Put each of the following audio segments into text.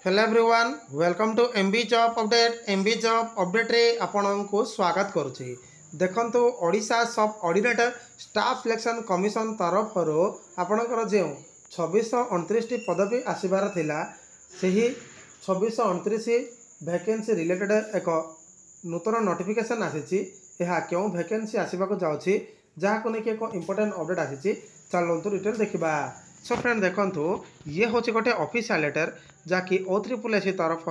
Hello everyone welcome to MB job update रे आपनको स्वागत करुच्ची। देखंतु ओडिशा सब ऑर्डिनेटर स्टाफ सिलेक्शन कमिशन तरफ आपणकर जो 2629 पदवी आसबार थिला सही 2629 वैकेंसी रिलेटेड एक नूतन नोटिफिकेशन आसी क्यों वैकेंसी आसवाक जाऊँगी जहाँ नहीं एक इंपोर्टेंट अपडेट आसी चलतु डिटेल देखा। सो फ्रेंड देखंतु ये हूँ गोटे ऑफिशियल लेटर जहाँकि OSSC तरफ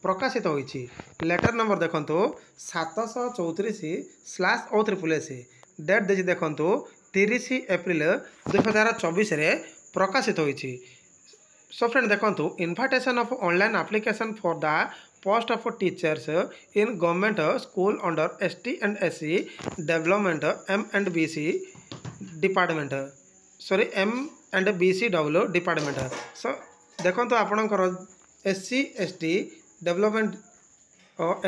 प्रकाशित होती। लेटर नंबर देखंतु 734/OSSC डेट देछि देखंतु 30 एप्रिल 2024 रे प्रकाशित होती। सो फ्रेंड देखंतु invitation of online application for the post of teachers in government school under ST and SC development M&BC department M&BCW department. So देखो आपणकर SC ST development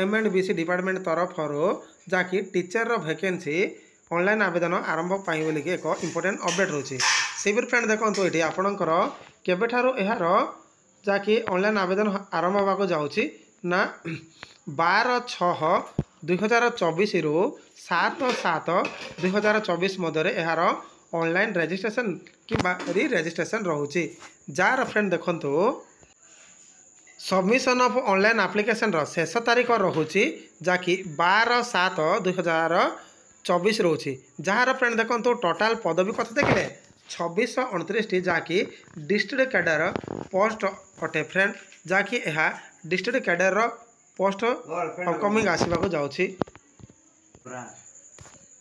M&BC department तरफ जहाँकि टीचर वैकेंसी ऑनलाइन आवेदन आरंभ पाई बोलिक एक important update रोचे से friend देखो ये आपणकर केबेठारू यार जहाँकि ऑनलाइन आवेदन आरंभ होगा जाऊँगी ना 12/6/2024 रु 7/7/2024 मध्य यार ऑनलाइन रजिस्ट्रेशन कि री रजिस्ट्रेशन रोचे। जार फ्रेंड देखंतु सबमिशन ऑफ ऑनलाइन एप्लिकेशन शेष तारीख रोचे जहाँकि 12/7/2024 रोचे। जार फ्रेंड देखंतु टोटाल पदवी कथा देखिले 2629 जहाँकि डिस्ट्रिक्ट कैडर पोस्ट अटे फ्रेंड जहाँकि यह डिस्ट्रिक्ट कैडर पोस्ट अपकमिंग आसवाक जाऊँगी।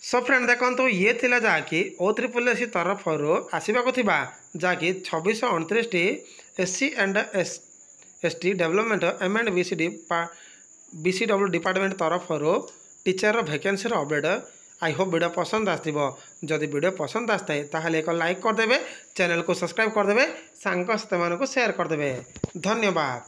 सो फ्रेंड देखंतु ये थिला जहाँकि OSSC तरफ आसवाक जहाँकि 2629 SC and ST development M&BCW department तरफ teacher vacancy update. I hope video पसंद आसो। जदि वीडियो पसंद आसता है ताहले एक लाइक करदे, चैनल को सब्सक्राइब करदे, सांग साथी को शेयर करदे। धन्यवाद।